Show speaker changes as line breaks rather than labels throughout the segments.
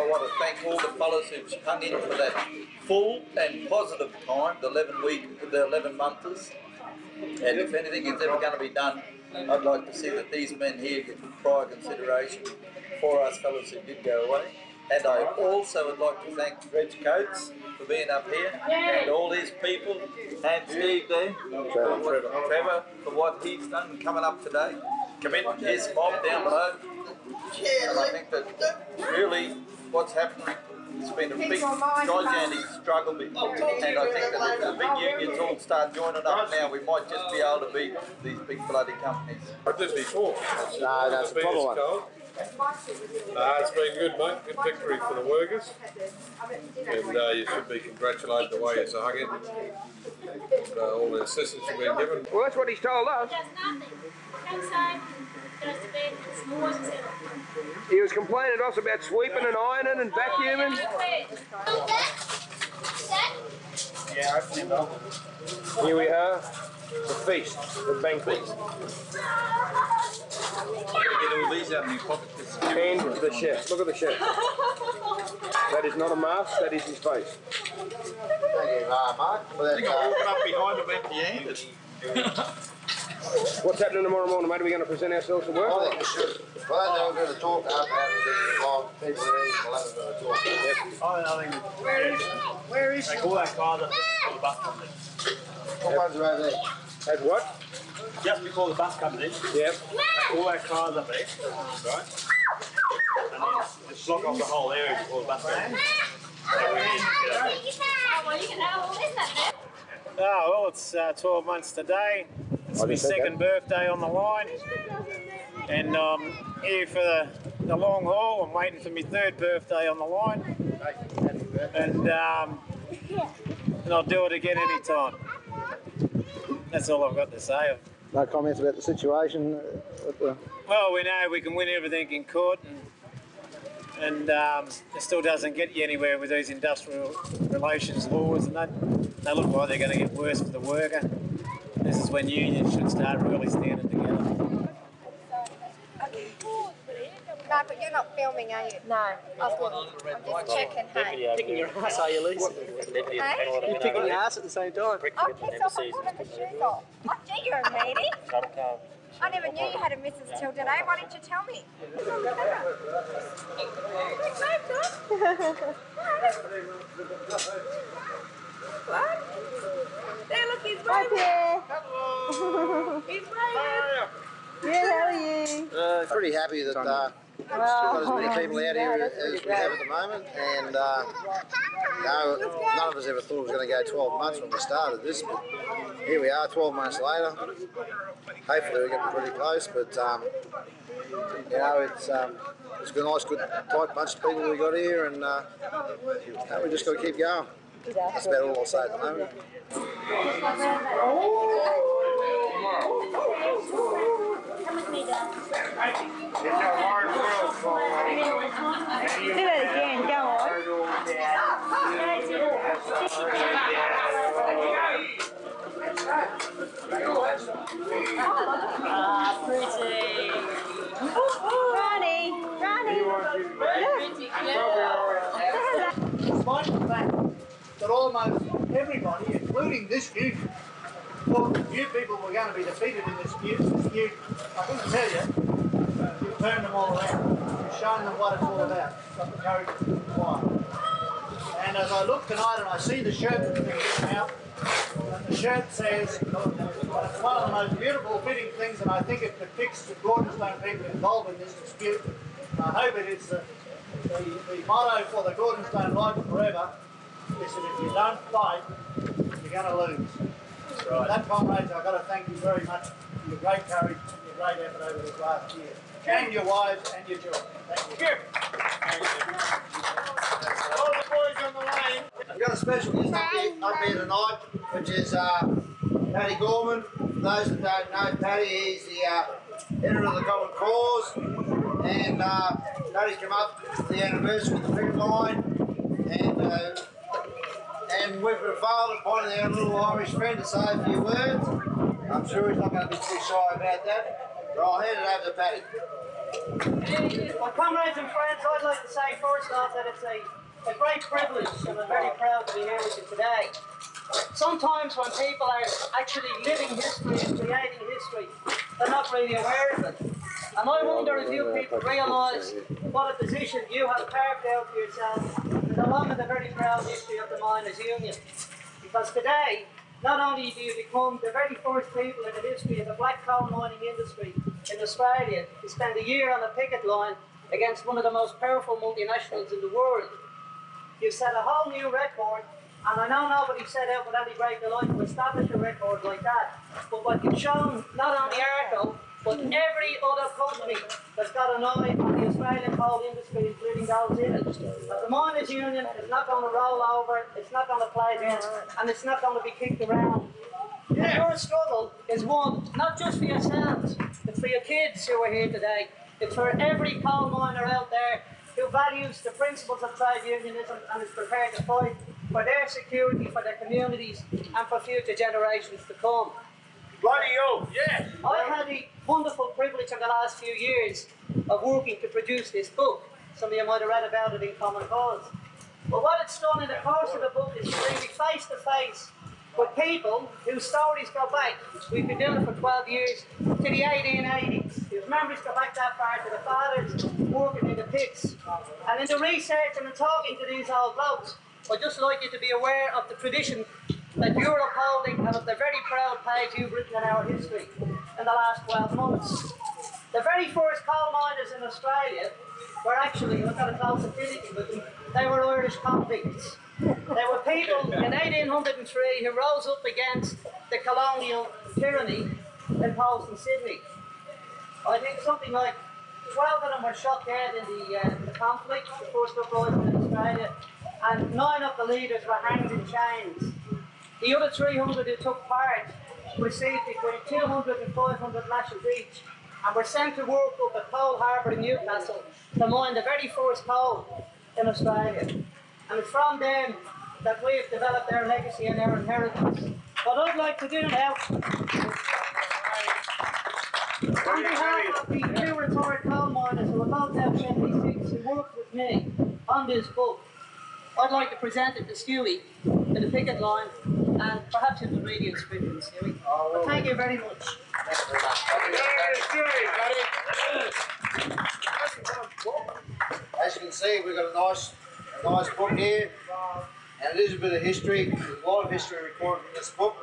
I want to thank all the fellas who've hung in for that full and positive time, the 11 monthers. And if anything is ever going to be done, I'd like to see that these men here get prior consideration for us fellas who did go away. And I also would like to thank Reg Coates for being up here and all these people, and Steve there, Trevor, for what he's done coming up today, committing his mob down below. And I think that really what's happening, it's been a big, gigantic struggle, and I think that if the big unions all start joining up now, we might just be able to beat these big bloody companies.
I did before.
No, that's the problem.
It's been good, mate. Good victory for the workers. And you should be congratulated the way it's hung in. All the assistance you've been given.
Well, that's what he's told us.
Does nothing. Outside, goes to bed, snores and everything.
He was complaining to us about sweeping and ironing and vacuuming.
Yeah, hopefully not.
Here we are, the feast, the banquet.
Get all these out of your pocket.
And the chef. Look at the chef. That is not a mask, that is his face.
Thank you, Mark.
I think I'm walking up behind them empty-handed.
What's happening tomorrow morning, mate? Are we going to present ourselves to work?
I think we should. Well, they were going to talk after having people ready. We'll have a talk.
I think where is they call that car that the bus comes in.
What ones are over there?
As what?
Just before the bus comes in,
Yep.
all that cars up there, right? And then just block off the whole area before the bus goes in. Oh, well, it's 12 months today. It's my second birthday on the line. And here for the long haul. I'm waiting for my third birthday on the line. And I'll do it again anytime. That's all I've got to say.
No comments about the situation?
Well, we know we can win everything in court, and it still doesn't get you anywhere with these industrial relations laws, and they look like they're going to get worse for the worker. This is when unions should start really standing together.
No, but you're not filming, are you? No. I'm just checking, hey.
Picking your ass, are you, Lisa?
Hey?
You're picking your ass at the same time.
Oh, piss off, I'm putting the shoes off. Oh, gee, you're a meatie. I never knew you had a missus till today. Why didn't you tell me? What? There, look, he's waving. He's waving.
Yeah, how are you?
Pretty happy that we've got as many people out here as we have at the moment, and none of us ever thought it was going to go 12 months when we started this, but here we are 12 months later. Hopefully we're getting pretty close, but you know, it's a nice, good, tight bunch of people we got here, and we just got to keep going. That's about all I'll say at the moment.
Come with me, Dad.
Do that again, go on.
Ah, pretty.
Despite the fact that almost everybody, including this union, thought that you people were going to be defeated in this dispute, I can tell you, you've turned them all around. You've shown them what it's all about. You've got the courage to require. And as I look tonight and I see the shirt that's been given out, and the shirt says, it's one of the most beautiful fitting things, and I think it depicts the Gordonstone people involved in this dispute. I hope it is the motto for the Gordonstone Life Forever is that if you don't fight, you're going to lose. Right. That, comrades, I've got to thank you very much for your great courage and your great effort over this last year. And your wives and your children. Thank you. All the boys on the lane.
We've got a special guest up here tonight, which is Paddy Gorman. For those that don't know Paddy, he's the editor of the Common Cause, and Paddy's come up to the anniversary of the picket line, and we've got a father pointing our little Irish friend to say a few words. I'm sure he's not going to be too shy about that, but I'll hand it over to Paddy.
My comrades and friends, I'd like to say first off that it's a great privilege and I'm very proud to be here with you today. Sometimes when people are actually living history and creating history, they're not really aware of it. And I wonder if you people realise what a position you have carved out for yourselves along with the very proud history of the Miners' Union. Because today, not only do you become the very first people in the history of the black coal mining industry in Australia to spend a year on a picket line against one of the most powerful multinationals in the world, you've set a whole new record, and I know nobody set out with any great delight to establish a record like that, but what you've shown, not only ARCO, but every other company that's got an eye on the Australian coal industry, including those in it, that the Miners' Union is not going to roll over, it's not going to play down, and it's not going to be kicked around. And your struggle is one, not just for yourselves, it's for your kids who are here today. It's for every coal miner out there who values the principles of trade unionism and is prepared to fight for their security, for their communities, and for future generations to come.
Bloody hell, yeah!
I've had the wonderful privilege in the last few years of working to produce this book. Some of you might have read about it in Common Cause. But what it's done in the course of the book is to bring me face to face with people whose stories go back, we've been doing it for 12 years, to the 1880s. Whose memories go back that far to the fathers working in the pits. And in the research and in talking to these old blokes, I'd just like you to be aware of the tradition that you're upholding and of the very proud page you've written in our history in the last 12 months. The very first coal miners in Australia were actually, I've got a close affinity with them, they were Irish convicts. They were people in 1803 who rose up against the colonial tyranny imposed in Sydney. I think something like 12 of them were shot dead in the conflict, the first uprising in Australia, and 9 of the leaders were hanged in chains. The other 300 who took part received between 200 and 500 lashes each and were sent to work up at Coal Harbour in Newcastle to mine the very first coal in Australia. And it's from them that we've developed our legacy and our inheritance. What I'd like to do now, on behalf of the 2 retired coal miners who are both now 76 who worked with me on this book, I'd like to present it to Stewie in the picket line, and perhaps you can read the inscription, Stewie. But thank you very much.
As you can see, we've got a nice book here, and it is a bit of history. There's a lot of history recorded in this book,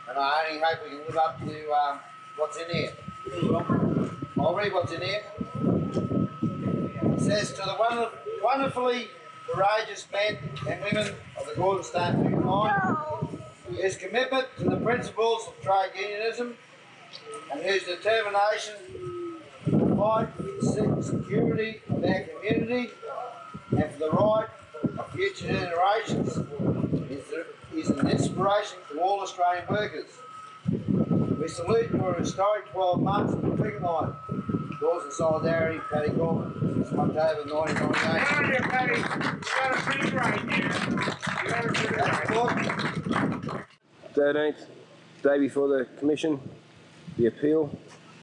and I only hope we can live up to what's in here. I'll read what's in here. It says, to the wonderfully courageous men and women of the Gordonstone picket line, his commitment to the principles of trade unionism and his determination to fight for the security of our community and for the right of future generations is an inspiration to all Australian workers. We salute your historic 12 months of the picket line. Cause of solidarity, Paddy Gorman, since October 1998.
Paddy, you got a pretty right here. You got a pretty right.
13th, day before the commission, the appeal.